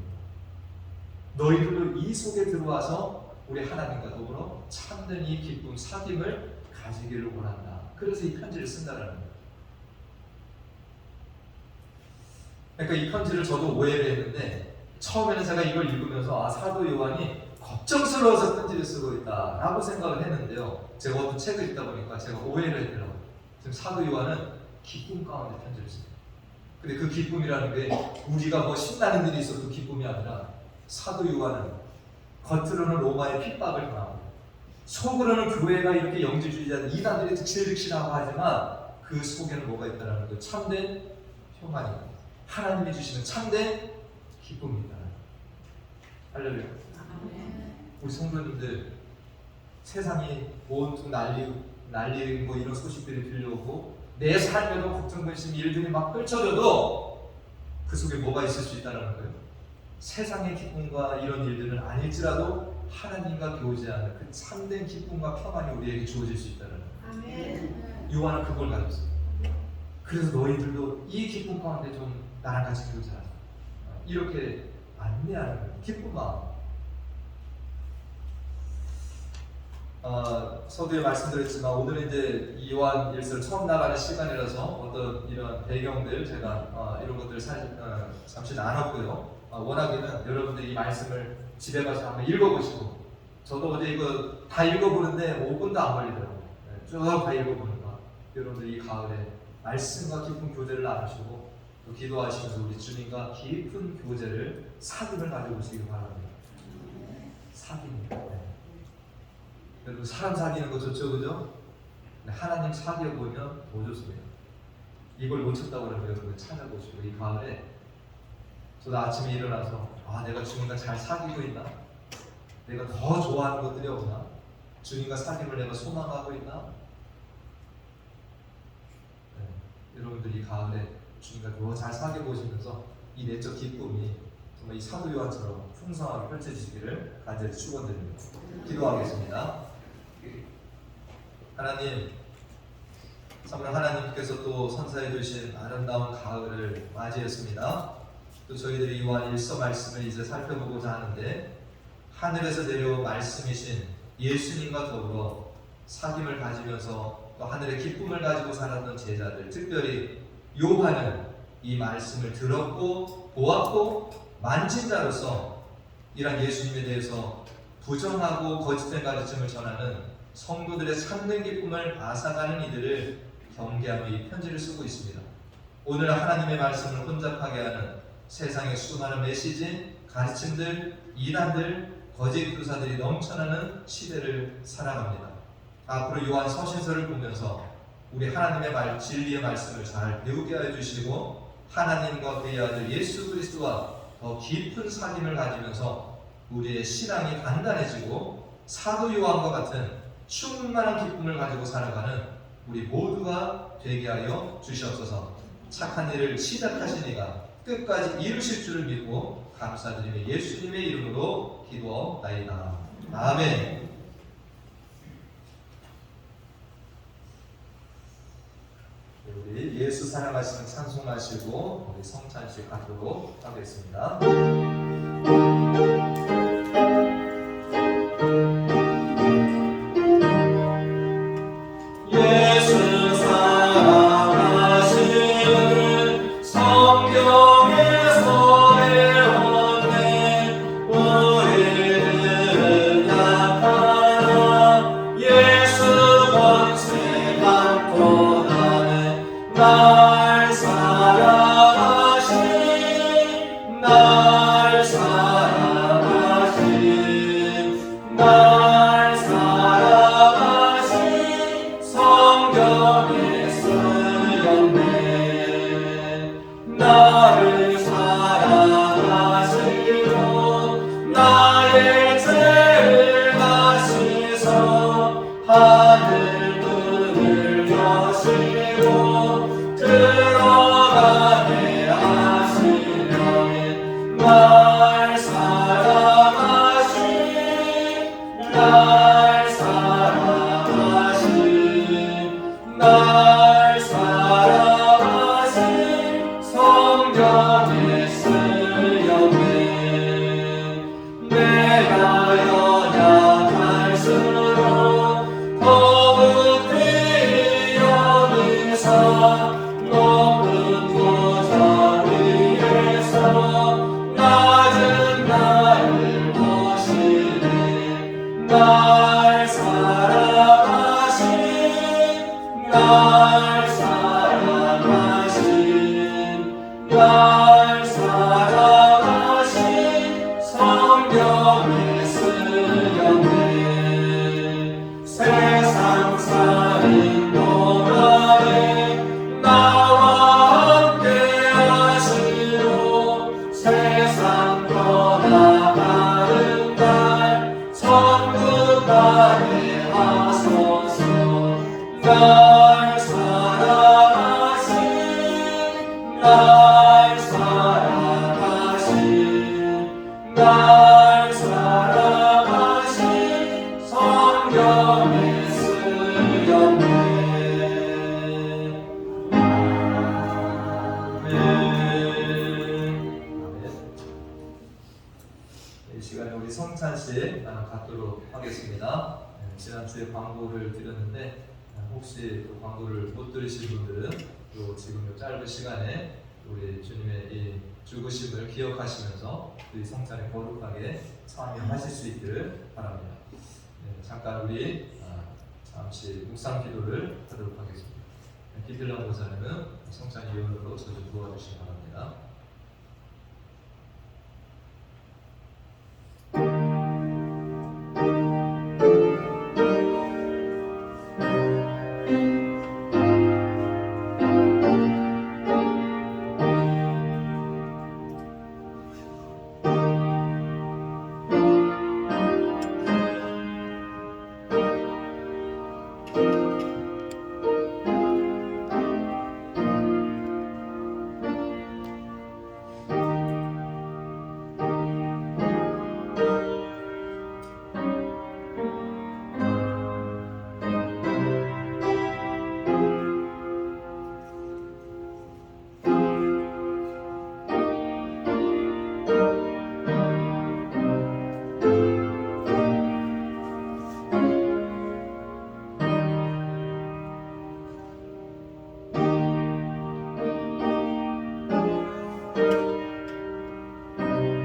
[SPEAKER 1] 너희들도 이 속에 들어와서 우리 하나님과 더불어 참된 이 기쁨, 사귐을 가지기를 원한다. 그래서 이 편지를 쓴다는 거예요. 그러니까 이 편지를 저도 오해를 했는데 처음에는 제가 이걸 읽으면서 사도 요한이 걱정스러워서 편지를 쓰고 있다라고 생각을 했는데요. 제가 어떤 책을 읽다 보니까 제가 오해를 했더라고요. 지금 사도 요한은 기쁨 가운데 편지를 씁니다. 근데 그 기쁨이라는 게 우리가 뭐 신나는 일이 있어도 기쁨이 아니라 사도 요한은 겉으로는 로마의 핍박을 당하고 속으로는 교회가 이렇게 영지주의자들 이단들이 득실득실하고 하지만 그 속에는 뭐가 있다는 그 참된 평안이, 하나님이 주시는 참된 기쁨이 있다. 할렐루야. 우리 성도님들, 세상이 온통 난리고 이런 소식들이 들려오고 내 삶에도 걱정, 근심, 일들이 막 펼쳐져도 그 속에 뭐가 있을 수 있다는 거예요. 세상의 기쁨과 이런 일들은 아닐지라도 하나님과 교제하는 그 참된 기쁨과 평안이 우리에게 주어질 수 있다는 거예요. 요한은 그걸 가졌어요. 그래서 너희들도 이 기쁨 가운데 좀 나랑 같이 교제하자, 이렇게 안내하는 거예요. 기쁜 마음. 서두에 말씀드렸지만 오늘은 이제 요한 1서를 처음 나가는 시간이라서 어떤 이런 배경들 제가 이런 것들을 잠시 나눴고요. 원하기는 여러분들이 이 말씀을 집에 가서 한번 읽어보시고, 저도 어제 이거 다 읽어보는데 5분도 안 걸리더라고요. 쭉 다 읽어보는 거. 여러분들 이 가을에 말씀과 깊은 교제를 나누시고 또 기도하시면서 우리 주님과 깊은 교제를, 사귐을 가져보시기 바랍니다. 사귐입니다. 여러분, 사람 사귀는 거 좋죠, 그죠? 하나님 사귀어보면 더 좋습니다. 이걸 놓쳤다고 그러면 여러분 찾아보시고, 이 가을에 저도 아침에 일어나서 내가 주님과 잘 사귀고 있나? 내가 더 좋아하는 것들이 없나? 주님과 사귐을 내가 소망하고 있나? 여러분들 이 가을에 주님과 더 잘 사귀어보시면서 이 내적 기쁨이 정말 이 사도 요한처럼 풍성하게 펼쳐지시기를 간절히 축원드립니다. 기도하겠습니다. 하나님, 정말 하나님께서 또 선사해 주신 아름다운 가을을 맞이했습니다. 또 저희들이 요한 1서 말씀을 이제 살펴보고자 하는데, 하늘에서 내려온 말씀이신 예수님과 더불어 사귐을 가지면서 또 하늘의 기쁨을 가지고 살았던 제자들, 특별히 요한은 이 말씀을 들었고 보았고 만진 자로서 이런 예수님에 대해서 부정하고 거짓된 가르침을 전하는 성도들의 참된 기쁨을 앗아가는 이들을 경계하며 이 편지를 쓰고 있습니다. 오늘 하나님의 말씀을 혼잡하게 하는 세상의 수많은 메시지, 가르침들, 이단들, 거짓 교사들이 넘쳐나는 시대를 살아갑니다. 앞으로 요한 서신서를 보면서 우리 하나님의 진리의 말씀을 잘 배우게 하여 주시고, 하나님과 그의 아들 예수 그리스도와 더 깊은 사귐을 가지면서 우리의 신앙이 단단해지고 사도 요한과 같은 충만한 기쁨을 가지고 살아가는 우리 모두가 되게 하여 주시옵소서. 착한 일을 시작하신 이가 끝까지 이루실 줄을 믿고 감사드리며 예수님의 이름으로 기도하옵나이다. 아멘. 우리 예수 사랑하시는 찬송하시고 우리 성찬식 갖도록 하겠습니다.
[SPEAKER 2] 예수 사랑하시는 성경에서 배웠네. 우리는 약하나 예수 권세 많고 나네. 날 사랑하신 날 사랑하신 날 사랑하신 성경에 쓰였네. 나를 사랑하시고 나의 죄를 다시서 하늘 문을 여시고 들어가게 하시려니 날 사랑하신 날 사랑하신 날 사랑하신 성경에 쓰였네. 내가 연약할수록 더욱 뛰어능사 높은 보좌 위에서 낮은 나를 모시네. 날 사랑하신 날 사랑하신 날 사랑하신 성경에 쓰였네. 세상 살인 동안에 날 사랑하신 날 사랑하신 성령이 쓰였네.
[SPEAKER 1] 이 시간에 우리 성찬식 갖도록 하겠습니다. 지난주에 광고를 드렸는데 혹시 또 광고를 못 들으신 분들은 또 지금 이 짧은 시간에 우리 주님의 이 죽으심을 기억하시면서 이 성찬에 거룩하게 참여하실 수 있기를 바랍니다. 잠깐 우리 잠시 묵상 기도를 하도록 하겠습니다. 기필랑 보사님은 성찬 이원으로 저 좀 도와주시기 바랍니다.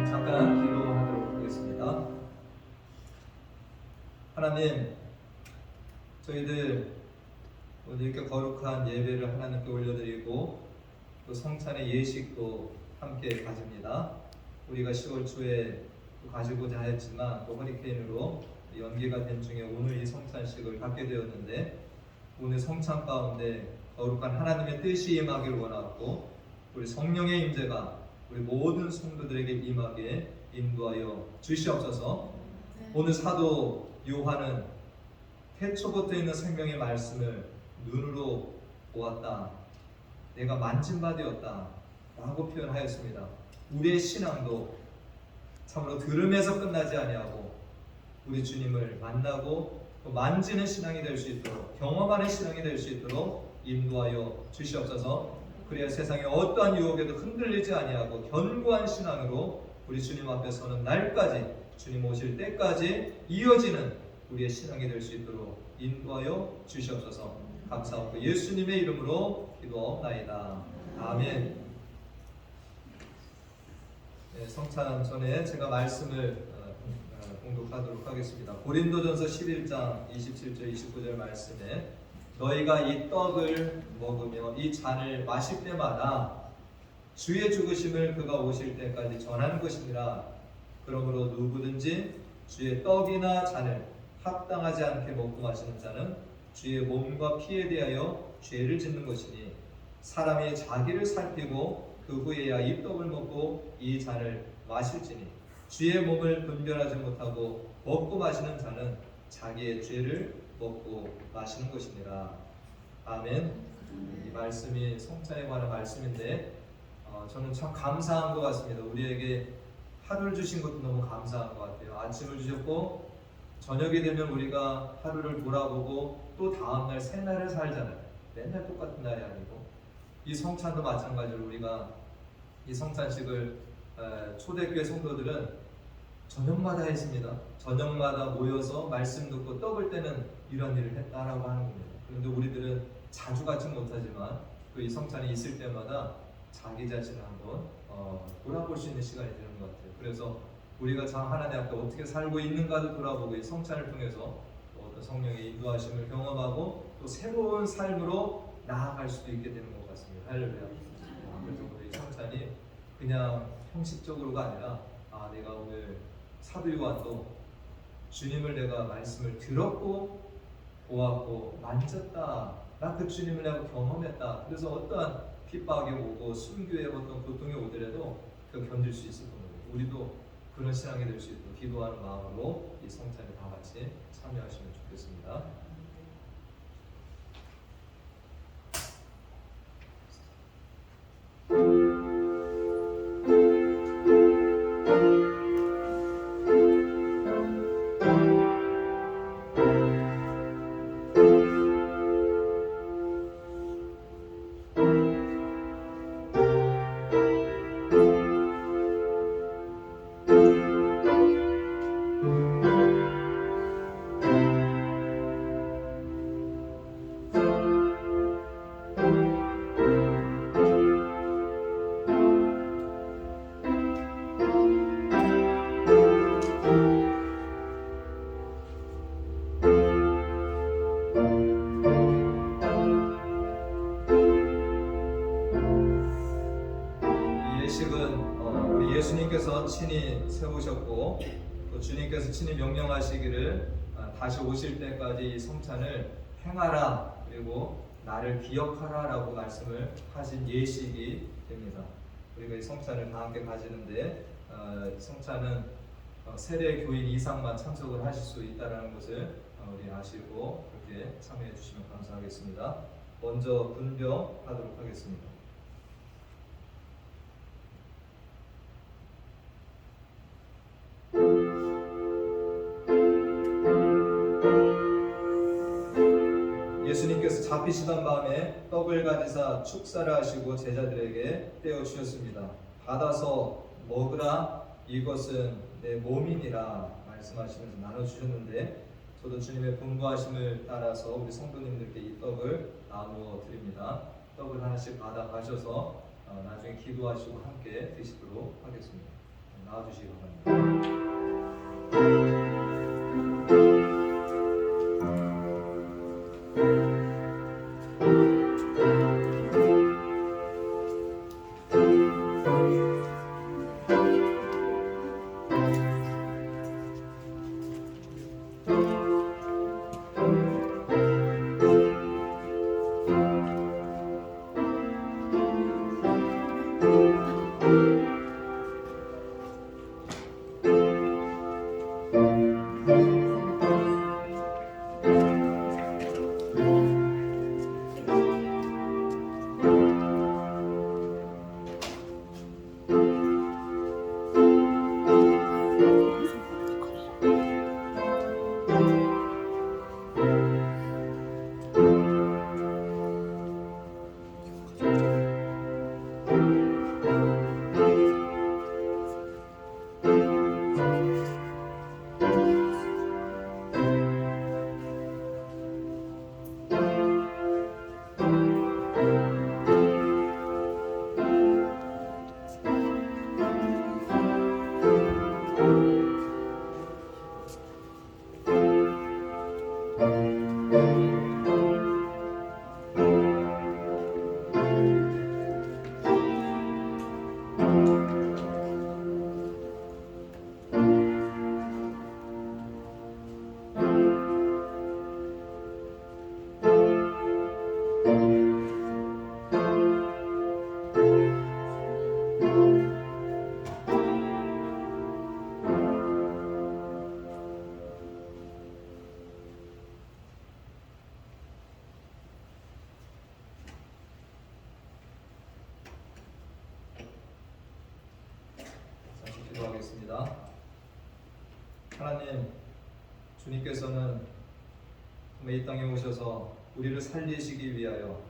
[SPEAKER 1] 잠깐 기도하도록 하겠습니다. 하나님, 저희들 오늘 이렇게 거룩한 예배를 하나님께 올려드리고 또 성찬의 예식도 함께 가집니다. 우리가 10월 초에 가지고자 했지만 또 허리케인으로 연기가 된 중에 오늘 이 성찬식을 갖게 되었는데 오늘 성찬 가운데 거룩한 하나님의 뜻이 임하기를 원하고 우리 성령의 임재가 우리 모든 성도들에게 임하게 인도하여 주시옵소서. 오늘 사도 요한은 태초부터 있는 생명의 말씀을 눈으로 보았다, 내가 만진 바 되었다 라고 표현하였습니다. 우리의 신앙도 참으로 들음에서 끝나지 아니하고 우리 주님을 만나고 또 만지는 신앙이 될 수 있도록, 경험하는 신앙이 될 수 있도록 인도하여 주시옵소서. 그래야 세상의 어떠한 유혹에도 흔들리지 아니하고 견고한 신앙으로 우리 주님 앞에 서는 날까지, 주님 오실 때까지 이어지는 우리의 신앙이 될 수 있도록 인도하여 주시옵소서. 감사하고 예수님의 이름으로 기도하옵나이다. 아멘. 네, 성찬 전에 제가 말씀을 공독하도록 하겠습니다. 고린도전서 11장 27절 29절 말씀에 너희가 이 떡을 먹으며 이 잔을 마실 때마다 주의 죽으심을 그가 오실 때까지 전하는 것이니라. 그러므로 누구든지 주의 떡이나 잔을 합당하지 않게 먹고 마시는 자는 주의 몸과 피에 대하여 죄를 짓는 것이니 사람이 자기를 살피고 그 후에야 이 떡을 먹고 이 잔을 마실지니 주의 몸을 분별하지 못하고 먹고 마시는 자는 자기의 죄를 먹고 마시는 것이니라. 아멘. 이 말씀이 성찬에 관한 말씀인데 저는 참 감사한 것 같습니다. 우리에게 하루를 주신 것도 너무 감사한 것 같아요. 아침을 주셨고 저녁이 되면 우리가 하루를 돌아보고 또 다음날 새날을 살잖아요. 맨날 똑같은 날이 아니고 이 성찬도 마찬가지로 우리가 이 성찬식을 초대교회 성도들은 저녁마다 했습니다. 저녁마다 모여서 말씀 듣고 떡을 떼는 이런 일을 했다라고 하는 겁니다. 그런데 우리들은 자주 갖지 못하지만 또 이 성찬이 있을 때마다 자기 자신을 한번 돌아볼 수 있는 시간이 되는 것 같아요. 그래서 우리가 참 하나님 앞에 어떻게 살고 있는가도 돌아보고 이 성찬을 통해서 어떤 성령의 인도하심을 경험하고 또 새로운 삶으로 나아갈 수도 있게 되는 것 같습니다. 할렐루야. 그래서 오늘 이 성찬이 그냥 형식적으로가 아니라 내가 오늘 사도 요한도 주님을 내가 말씀을 들었고 보았고 만졌다, 나 그 주님을 내가 경험했다. 그래서 어떠한 핍박이 오고 순교의 어떤 고통이 오더라도 그 견딜 수 있을 겁니다. 우리도 그런 신앙이 될 수 있도록 기도하는 마음으로 이 성찬에 다 같이 참여하시면 좋겠습니다. 예식은 우리 예수님께서 친히 세우셨고 또 주님께서 친히 명령하시기를 다시 오실 때까지 이 성찬을 행하라 그리고 나를 기억하라라고 말씀을 하신 예식이 됩니다. 우리가 이 성찬을 다 함께 가지는데 성찬은 세례 교인 이상만 참석을 하실 수 있다는 것을 우리 아시고 그렇게 참여해 주시면 감사하겠습니다. 먼저 분벼하도록 하겠습니다. 예수님께서 잡히시던 밤에 떡을 가지사 축사를 하시고 제자들에게 떼어 주셨습니다. 받아서 먹으라, 이것은 내 몸이니라 말씀하시면서 나눠 주셨는데, 저도 주님의 분부하심을 따라서 우리 성도님들께 이 떡을 나누어 드립니다. 떡을 하나씩 받아 가셔서 나중에 기도하시고 함께 드시도록 하겠습니다. 나와주시기 바랍니다. 기도하겠습니다. 하나님, 주님께서는 이 땅에 오셔서 우리를 살리시기 위하여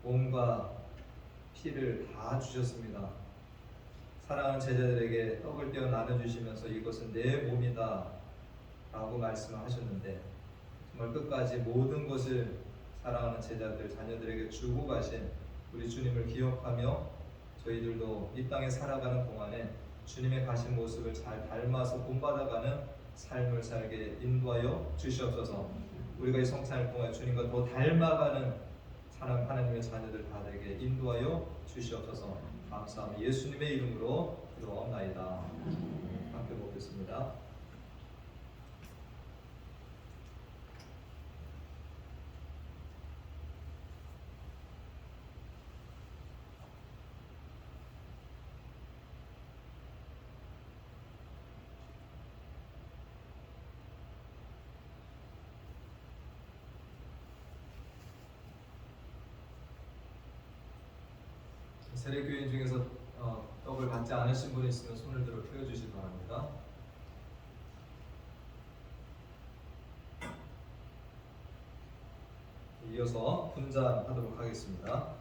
[SPEAKER 1] 몸과 피를 다 주셨습니다. 사랑하는 제자들에게 떡을 떼어 나눠주시면서 이것은 내 몸이다 라고 말씀을 하셨는데, 정말 끝까지 모든 것을 사랑하는 제자들, 자녀들에게 주고 가신 우리 주님을 기억하며 저희들도 이 땅에 살아가는 동안에 주님의 가신 모습을 잘 닮아서 본받아가는 삶을 살게 인도하여 주시옵소서. 우리가 이 성찬을 통해 주님과 더 닮아가는 사랑 하나님의 자녀들 다 되게 인도하여 주시옵소서. 감사하며 예수님의 이름으로 기도하옵나이다. 함께 먹겠습니다. 세례교인 중에서 떡을 받지 않으신 분이 있으면 손을 들어 펴주시기 바랍니다. 이어서 분잔하도록 하겠습니다.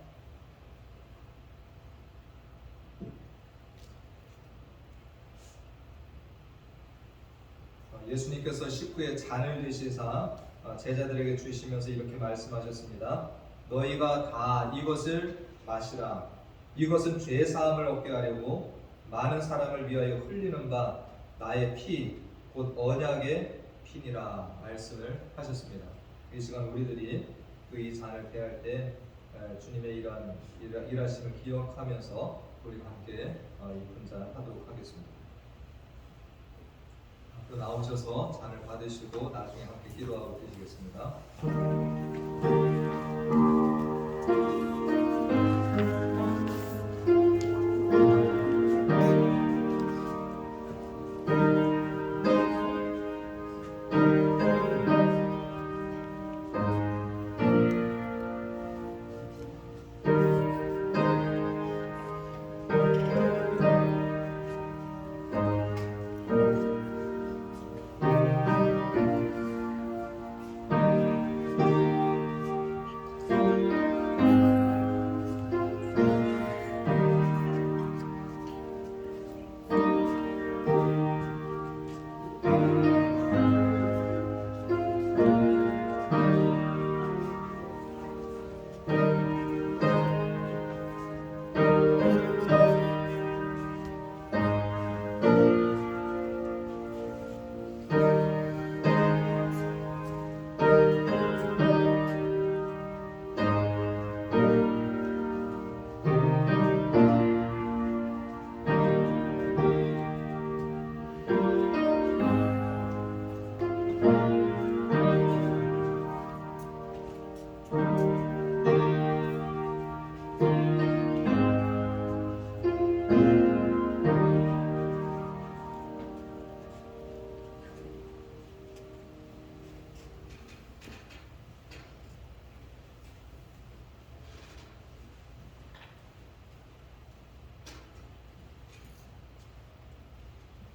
[SPEAKER 1] 예수님께서 식후에 잔을 드시사 제자들에게 주시면서 이렇게 말씀하셨습니다. 너희가 다 이것을 마시라. 이것은 죄 사함을 얻게 하려고 많은 사람을 위하여 흘리는 바 나의 피 곧 언약의 피니라 말씀을 하셨습니다. 이 시간 우리들이 이 잔을 대할 때 주님의 일하심을 기억하면서 우리 함께 이 분잔 하도록 하겠습니다. 앞으로 나오셔서 잔을 받으시고 나중에 함께 기도하고 계시겠습니다.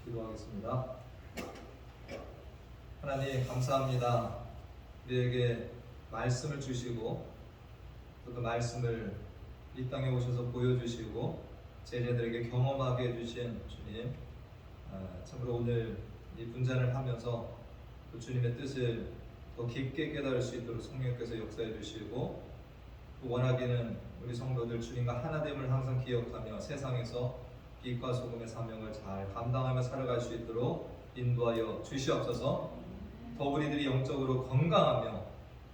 [SPEAKER 1] 기도하겠습니다. 하나님 감사합니다. 우리에게 말씀을 주시고 또 그 말씀을 이 땅에 오셔서 보여주시고 제자들에게 경험하게 해주신 주님, 참으로 오늘 이 분잔을 하면서 또 주님의 뜻을 더 깊게 깨달을 수 있도록 성령께서 역사해 주시고 또 원하기는 우리 성도들 주님과 하나됨을 항상 기억하며 세상에서 빛과 소금의 사명을 잘 감당하며 살아갈 수 있도록 인도하여 주시옵소서. 더 우리들이 영적으로 건강하며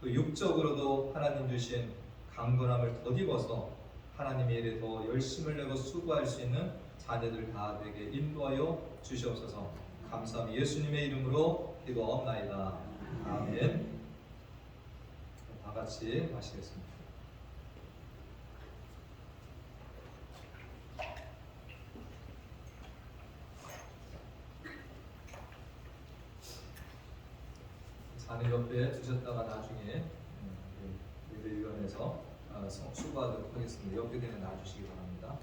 [SPEAKER 1] 또 육적으로도 하나님 주신 강건함을 덧입어서 하나님의 일에 더 열심을 내고 수고할 수 있는 자녀들 다 되게 인도하여 주시옵소서. 감사함이 예수님의 이름으로 기도하옵나이다. 아멘. 다 같이 마시겠습니다. 잔을 옆에 두셨다가 나중에 예배위원회에서 수고하도록 하겠습니다. 옆에 그냥 놔주시기 바랍니다.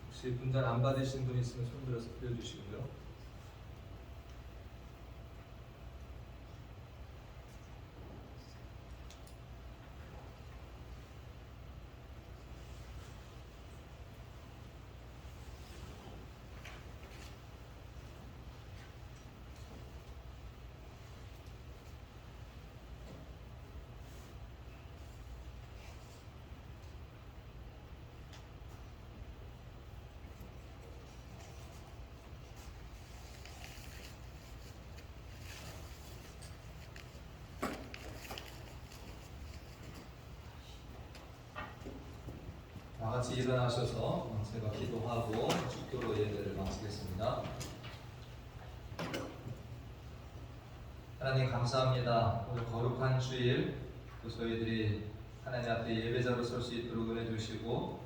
[SPEAKER 1] 혹시 분잔 안 받으신 분 있으면 손 들어서 드려주시고요. 다 같이 일어나셔서 제가 기도하고 축도로 예배를 마치겠습니다. 하나님 감사합니다. 오늘 거룩한 주일 또 저희들이 하나님 앞에 예배자로 설 수 있도록 은혜 주시고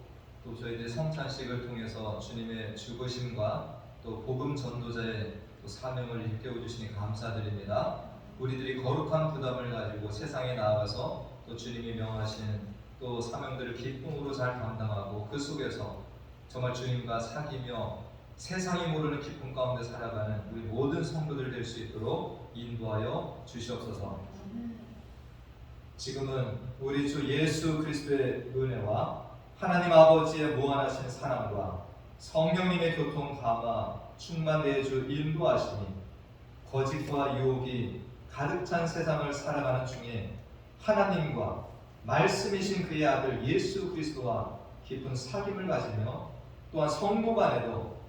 [SPEAKER 1] 또 저희들이 성찬식을 통해서 주님의 죽으심과 또 복음 전도자의 또 사명을 일깨워 주시니 감사드립니다. 우리들이 거룩한 부담을 가지고 세상에 나아가서 또 주님이 명하신 또 사명들을 기쁨으로 잘 감당하고 그 속에서 정말 주님과 사귀며 세상이 모르는 기쁨 가운데 살아가는 우리 모든 성도들 될 수 있도록 인도하여 주시옵소서. 지금은 우리 주 예수 그리스도의 은혜와 하나님 아버지의 무한하신 사랑과 성령님의 교통 감화 충만되어 주 인도하시니 거짓과 유혹이 가득 찬 세상을 살아가는 중에 하나님과 말씀이신 그의 아들 예수 그리스도와 깊은 사귐을 가지며 또한 성도 간에도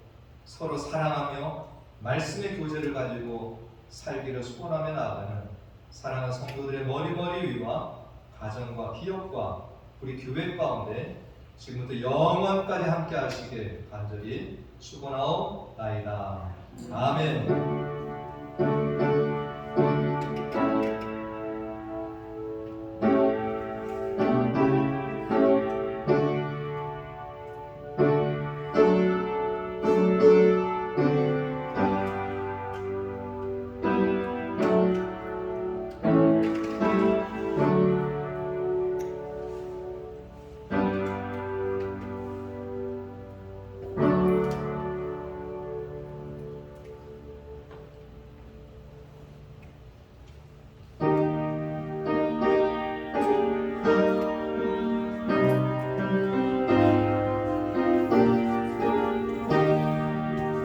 [SPEAKER 1] 서로 사랑하며 말씀의 교제를 가지고 살기를 소원하며 나아가는 사랑하는 성도들의 머리머리 위와 가정과 기업과 우리 교회 가운데 지금부터 영원까지 함께 하시길 간절히 축원하옵나이다. 아멘.